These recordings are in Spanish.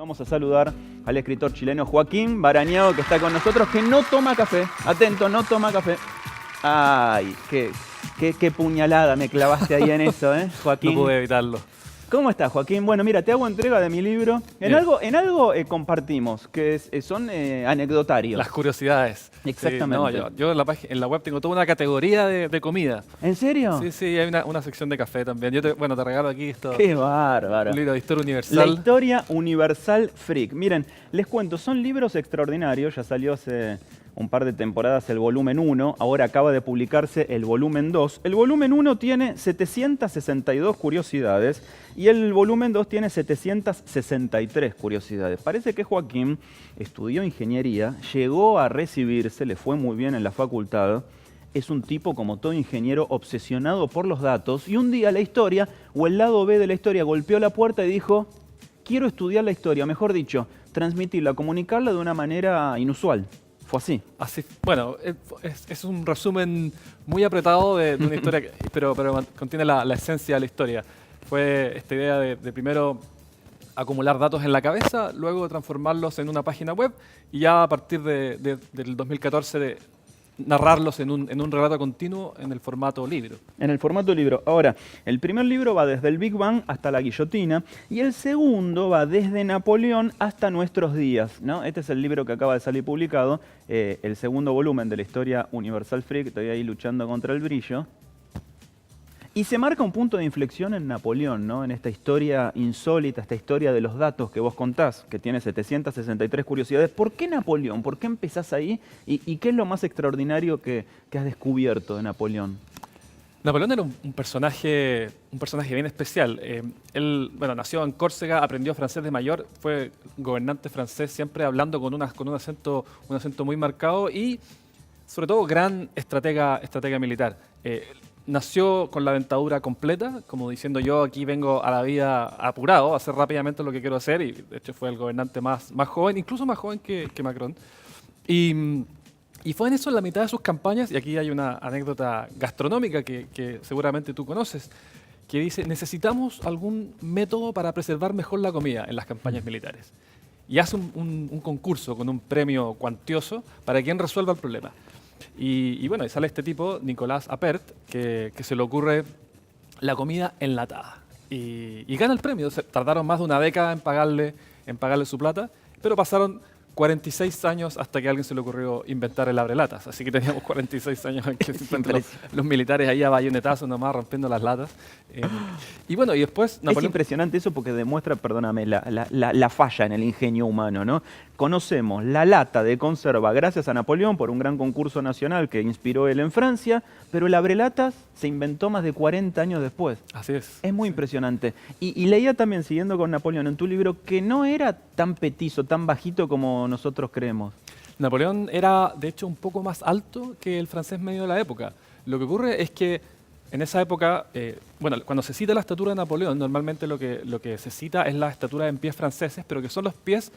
Vamos a saludar al escritor chileno Joaquín Barañao, que está con nosotros, que no toma café. Atento, no toma café. Ay, qué puñalada me clavaste ahí en eso, Joaquín. No pude evitarlo. ¿Cómo estás, Joaquín? Bueno, mira, te hago entrega de mi libro. En algo compartimos, que son anecdotarios. Las curiosidades. Exactamente. Sí, no, yo en la web tengo toda una categoría de comida. ¿En serio? Sí, hay una sección de café también. Te regalo aquí esto. ¡Qué bárbaro! Un libro de historia universal. La historia universal freak. Miren, les cuento, son libros extraordinarios. Ya salió hace un par de temporadas el volumen 1, ahora acaba de publicarse el volumen 2. El volumen 1 tiene 762 curiosidades y el volumen 2 tiene 763 curiosidades. Parece que Joaquín estudió ingeniería, llegó a recibirse, le fue muy bien en la facultad. Es un tipo, como todo ingeniero, obsesionado por los datos, y un día la historia, o el lado B de la historia, golpeó la puerta y dijo: quiero estudiar la historia, mejor dicho, transmitirla, comunicarla de una manera inusual. Fue así. Bueno, es un resumen muy apretado de una historia, pero contiene la esencia de la historia. Fue esta idea de primero acumular datos en la cabeza, luego transformarlos en una página web y ya a partir del 2014 narrarlos en un relato continuo en el formato libro. En el formato libro. Ahora, el primer libro va desde el Big Bang hasta la guillotina y el segundo va desde Napoleón hasta nuestros días, ¿no? Este es el libro que acaba de salir publicado, el segundo volumen de la historia universal freak. Estoy ahí luchando contra el brillo. Y se marca un punto de inflexión en Napoleón, ¿no? En esta historia insólita, esta historia de los datos que vos contás, que tiene 763 curiosidades. ¿Por qué Napoleón? ¿Por qué empezás ahí? ¿Y qué es lo más extraordinario que has descubierto de Napoleón? Napoleón era un personaje bien especial. Él, nació en Córcega, aprendió francés de mayor, fue gobernante francés, siempre hablando con un acento muy marcado y, sobre todo, gran estratega militar. Nació con la dentadura completa, como diciendo: yo aquí vengo a la vida apurado, a hacer rápidamente lo que quiero hacer, y de hecho fue el gobernante más joven, incluso más joven que Macron. Y fue en eso en la mitad de sus campañas, y aquí hay una anécdota gastronómica que seguramente tú conoces, que dice: necesitamos algún método para preservar mejor la comida en las campañas militares. Y hace un concurso con un premio cuantioso para quien resuelva el problema. Y sale este tipo, Nicolas Appert, que se le ocurre la comida enlatada. Y gana el premio. Tardaron más de una década en pagarle su plata, pero pasaron 46 años hasta que a alguien se le ocurrió inventar el abrelatas. Así que teníamos 46 años en que los militares ahí a bayonetazos nomás rompiendo las latas. Y después Napoleón... Es impresionante eso porque demuestra, perdóname, la falla en el ingenio humano, ¿no? Conocemos la lata de conserva gracias a Napoleón por un gran concurso nacional que inspiró él en Francia, pero el abrelatas se inventó más de 40 años después. Así es. Es muy impresionante. Y leía también, siguiendo con Napoleón, en tu libro, que no era tan petizo, tan bajito como nosotros creemos. Napoleón era, de hecho, un poco más alto que el francés medio de la época. Lo que ocurre es que en esa época, cuando se cita la estatura de Napoleón, normalmente lo que se cita es la estatura en pies franceses, pero que son los pies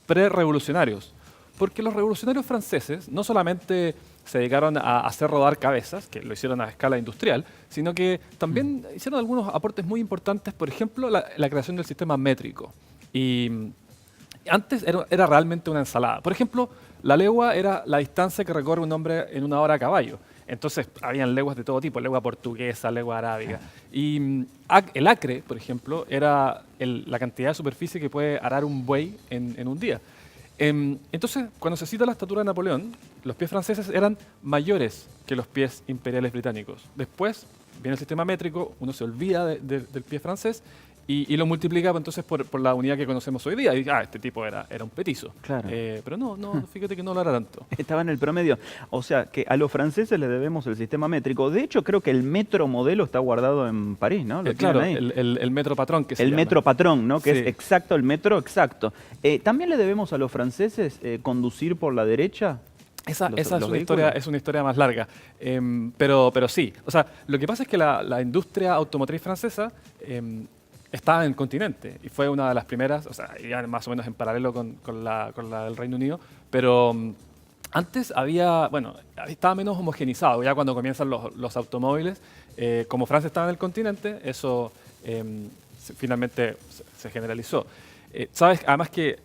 pre-revolucionarios. Porque los revolucionarios franceses no solamente se dedicaron a hacer rodar cabezas, que lo hicieron a escala industrial, sino que también hicieron algunos aportes muy importantes, por ejemplo, la creación del sistema métrico. Y antes era realmente una ensalada. Por ejemplo, la legua era la distancia que recorre un hombre en una hora a caballo. Entonces, habían leguas de todo tipo, legua portuguesa, legua arábiga. Y el acre, por ejemplo, era la cantidad de superficie que puede arar un buey en un día. Entonces, cuando se cita la estatura de Napoleón, los pies franceses eran mayores que los pies imperiales británicos. Después viene el sistema métrico, uno se olvida del pie francés y lo multiplica entonces por la unidad que conocemos hoy día. Y este tipo era un petizo. Claro. Pero no, fíjate que no lo era tanto. Estaba en el promedio. O sea, que a los franceses les debemos el sistema métrico. De hecho, creo que el metro modelo está guardado en París, ¿no? Claro, el metro patrón que se llama. El metro patrón, ¿no? Que sí. Es exacto, el metro exacto. ¿También le debemos a los franceses conducir por la derecha? Esa es una historia más larga, pero sí. O sea, lo que pasa es que la industria automotriz francesa estaba en el continente y fue una de las primeras, o sea, ya más o menos en paralelo con la del Reino Unido, pero antes estaba menos homogenizado. Ya cuando comienzan los automóviles, como Francia estaba en el continente, eso finalmente se generalizó. Sabes, además que,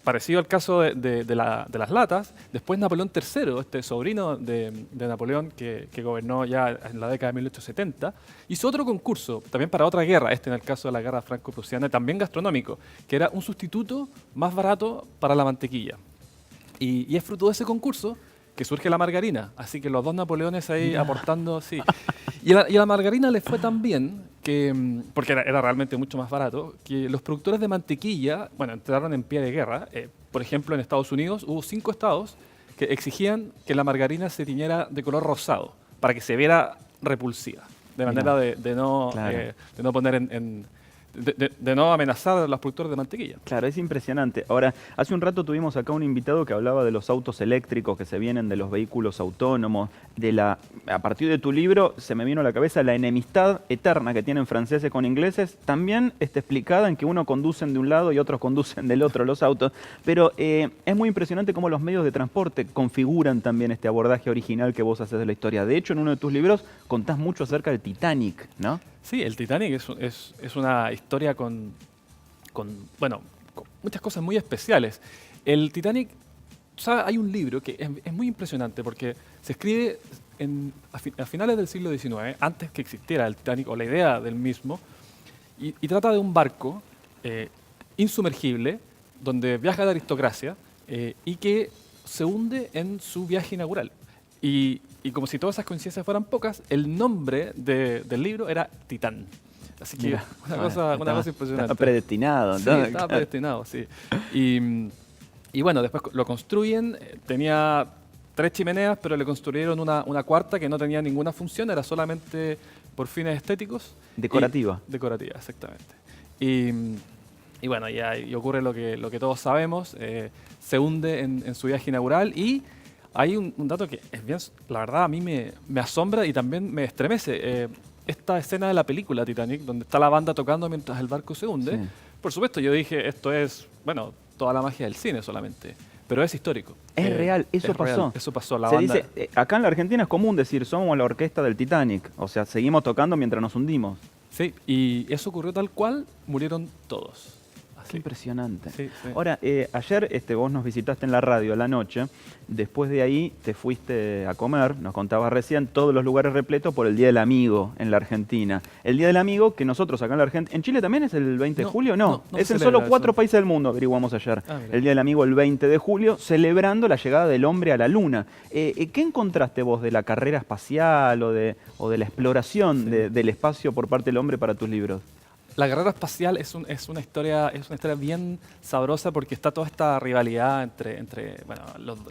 parecido al caso de las latas, después Napoleón III, este sobrino de Napoleón que gobernó ya en la década de 1870, hizo otro concurso, también para otra guerra, en el caso de la guerra franco-prusiana, también gastronómico, que era un sustituto más barato para la mantequilla. Y es fruto de ese concurso que surge la margarina. Así que los dos Napoleones ahí aportando, sí. Y a la margarina le fue tan bien, que, porque era realmente mucho más barato, que los productores de mantequilla, bueno, entraron en pie de guerra. Por ejemplo, en Estados Unidos hubo 5 estados que exigían que la margarina se tiñera de color rosado, para que se viera repulsiva, de manera de no poner de no amenazar a los productores de mantequilla. Claro, es impresionante. Ahora, hace un rato tuvimos acá un invitado que hablaba de los autos eléctricos que se vienen de los vehículos autónomos. A partir de tu libro se me vino a la cabeza la enemistad eterna que tienen franceses con ingleses, también está explicada en que uno conducen de un lado y otros conducen del otro los autos. Pero es muy impresionante cómo los medios de transporte configuran también este abordaje original que vos haces de la historia. De hecho, en uno de tus libros contás mucho acerca del Titanic, ¿no? Sí, el Titanic es una historia con muchas cosas muy especiales. El Titanic, ¿sabes? Hay un libro que es muy impresionante porque se escribe a finales del siglo XIX, antes que existiera el Titanic o la idea del mismo, y trata de un barco insumergible donde viaja la aristocracia y que se hunde en su viaje inaugural. Y como si todas esas coincidencias fueran pocas, el nombre del libro era Titán. Así que una cosa impresionante. Estaba predestinado. Sí, estaba predestinado, sí. Y bueno, después lo construyen, tenía 3 chimeneas, pero le construyeron una cuarta que no tenía ninguna función, era solamente por fines estéticos. Decorativa. Decorativa, exactamente. Y bueno, y ocurre lo que todos sabemos, se hunde en su viaje inaugural y hay un dato que es bien, la verdad a mí me asombra y también me estremece. Esta escena de la película Titanic, donde está la banda tocando mientras el barco se hunde, sí. Por supuesto yo dije, esto es, bueno, toda la magia del cine solamente, pero es histórico. Es real, eso pasó. Real, eso pasó, la Se banda. dice, acá en la Argentina es común decir, somos la orquesta del Titanic, o sea, seguimos tocando mientras nos hundimos. Sí, y eso ocurrió tal cual, murieron todos. Qué impresionante. Sí, sí. Ahora, ayer vos nos visitaste en la radio a la noche, después de ahí te fuiste a comer, nos contabas recién, todos los lugares repletos por el Día del Amigo en la Argentina. El Día del Amigo que nosotros acá en la Argentina... ¿En Chile también es el 20 de julio? No, es en solo 4 países del mundo, averiguamos ayer. El Día del Amigo el 20 de julio, celebrando la llegada del hombre a la Luna. ¿Qué encontraste vos de la carrera espacial o de la exploración del espacio por parte del hombre para tus libros? La carrera espacial es una historia bien sabrosa porque está toda esta rivalidad entre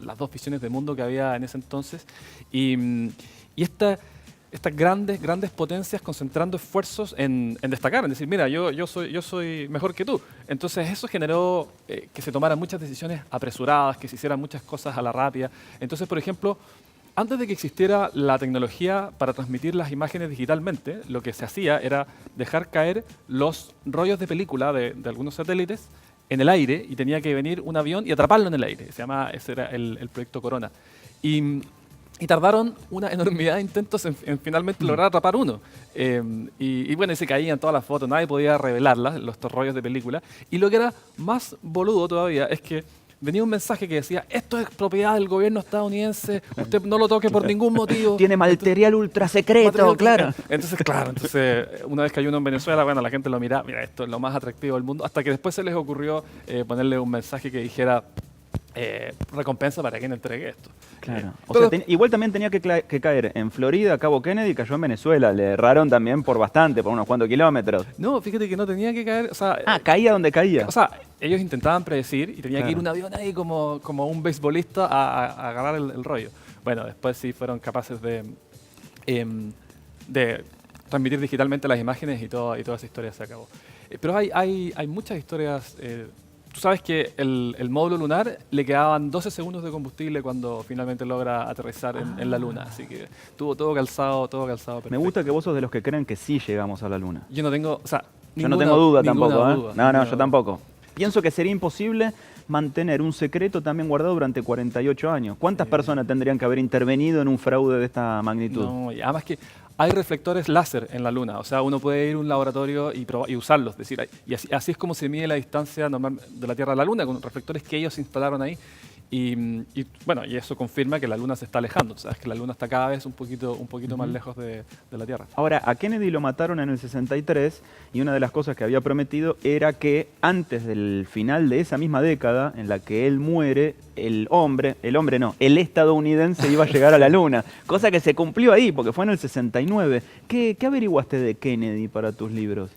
las dos visiones de mundo que había en ese entonces y estas grandes potencias concentrando esfuerzos en destacar, en decir, mira, yo soy mejor que tú. Entonces eso generó que se tomaran muchas decisiones apresuradas, que se hicieran muchas cosas a la rápida. Entonces, por ejemplo, antes de que existiera la tecnología para transmitir las imágenes digitalmente, lo que se hacía era dejar caer los rollos de película de algunos satélites en el aire y tenía que venir un avión y atraparlo en el aire. Ese era el proyecto Corona. Y tardaron una enormidad de intentos en finalmente lograr atrapar uno. Y bueno, y se caían todas las fotos, nadie podía revelarlas, estos rollos de película. Y lo que era más boludo todavía es que venía un mensaje que decía, esto es propiedad del gobierno estadounidense, usted no lo toque por ningún motivo. Tiene material ultra secreto, claro. Entonces, una vez que hay uno en Venezuela, bueno, la gente lo mira, esto es lo más atractivo del mundo, hasta que después se les ocurrió ponerle un mensaje que dijera, recompensa para quien entregue esto. Claro. O sea, igual también tenía que caer en Florida, Cabo Kennedy, cayó en Venezuela. Le erraron también por bastante, por unos cuantos kilómetros. No, fíjate que no tenía que caer. O sea, caía donde caía. O sea, ellos intentaban predecir y tenía que ir un avión ahí como un beisbolista a agarrar el rollo. Bueno, después sí fueron capaces de transmitir digitalmente las imágenes y toda esa historia se acabó. Pero hay muchas historias. Tú sabes que el módulo lunar le quedaban 12 segundos de combustible cuando finalmente logra aterrizar en la Luna. Así que tuvo todo calzado perfecto. Me gusta que vos sos de los que creen que sí llegamos a la Luna. Yo no tengo, yo no tengo duda tampoco, ¿eh? No, yo tampoco. Pienso que sería imposible mantener un secreto también guardado durante 48 años. ¿Cuántas personas tendrían que haber intervenido en un fraude de esta magnitud? No, y además que hay reflectores láser en la Luna, o sea, uno puede ir a un laboratorio y usarlos, es decir, y así es como se mide la distancia normal de la Tierra a la Luna, con reflectores que ellos instalaron ahí. Bueno, y eso confirma que la Luna se está alejando. Sabes que la Luna está cada vez un poquito más lejos de la Tierra. Ahora, a Kennedy lo mataron en el 63 y una de las cosas que había prometido era que antes del final de esa misma década en la que él muere, el estadounidense iba a llegar a la Luna. Cosa que se cumplió ahí, porque fue en el 69. ¿Qué averiguaste de Kennedy para tus libros?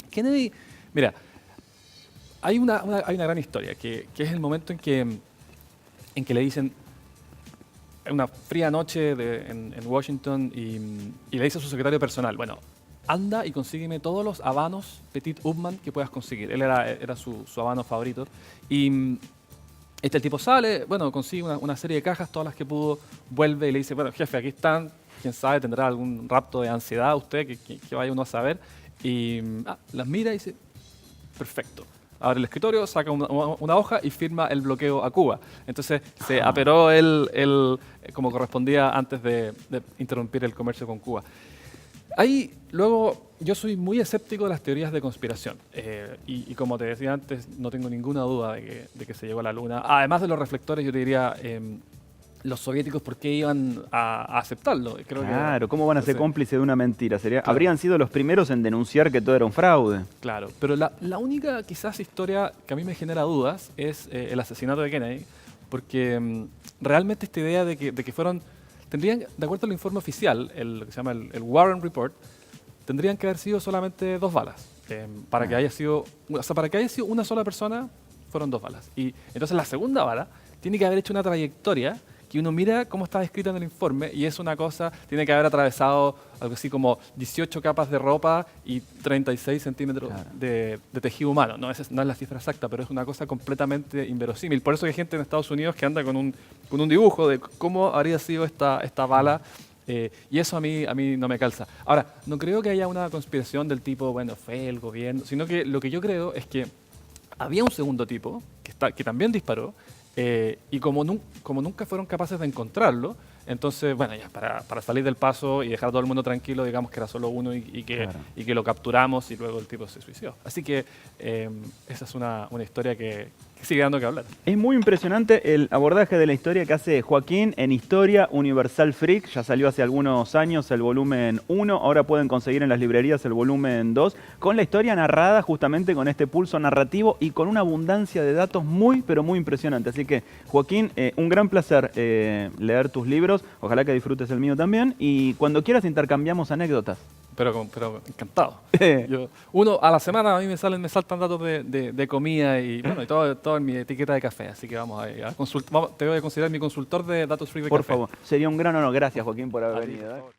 Kennedy, mira, hay una gran historia, que es el momento en que le dicen, una fría noche en Washington, y le dice a su secretario personal, bueno, anda y consígueme todos los habanos Petit Upmann que puedas conseguir. Él era su habano favorito. Y el tipo sale, bueno, consigue una serie de cajas, todas las que pudo, vuelve y le dice, bueno, jefe, aquí están, quién sabe, tendrá algún rapto de ansiedad usted, que vaya uno a saber. Y las mira y dice, perfecto. Abre el escritorio, saca una hoja y firma el bloqueo a Cuba. Entonces se aperó él como correspondía antes de interrumpir el comercio con Cuba. Ahí, luego, yo soy muy escéptico de las teorías de conspiración. Y como te decía antes, no tengo ninguna duda de que se llegó a la Luna. Además de los reflectores, yo te diría, los soviéticos, ¿por qué iban a aceptarlo? Claro, ¿cómo van a ser cómplices de una mentira? Claro. Habrían sido los primeros en denunciar que todo era un fraude. Claro, pero la única quizás historia que a mí me genera dudas es el asesinato de Kennedy, porque realmente esta idea de que tendrían, de acuerdo al informe oficial, lo que se llama el Warren Report, tendrían que haber sido solamente 2 balas. Para que haya sido una sola persona, fueron 2 balas. Y entonces la segunda bala tiene que haber hecho una trayectoria que uno mira cómo está descrita en el informe, y es una cosa, tiene que haber atravesado algo así como 18 capas de ropa y 36 centímetros de tejido humano. No es la cifra exacta, pero es una cosa completamente inverosímil. Por eso hay gente en Estados Unidos que anda con un dibujo de cómo habría sido esta bala, y eso a mí no me calza. Ahora, no creo que haya una conspiración del tipo, bueno, fue el gobierno, sino que lo que yo creo es que había un segundo tipo que también disparó, y como nunca fueron capaces de encontrarlo, entonces, bueno, ya para salir del paso y dejar a todo el mundo tranquilo, digamos que era solo uno y que lo capturamos y luego el tipo se suicidó. Así que esa es una historia que sigue dando que hablar. Es muy impresionante el abordaje de la historia que hace Joaquín en Historia Universal Freak. Ya salió hace algunos años el volumen 1, ahora pueden conseguir en las librerías el volumen 2, con la historia narrada justamente con este pulso narrativo y con una abundancia de datos muy, pero muy impresionante. Así que, Joaquín, un gran placer leer tus libros. Ojalá que disfrutes el mío también. Y cuando quieras intercambiamos anécdotas. Pero encantado. Uno a la semana a mí me saltan datos de comida y bueno, y todo en mi etiqueta de café. Así que vamos a consultar. Te voy a considerar mi consultor de datos free de café. Por favor, sería un gran honor. Gracias, Joaquín, por haber venido.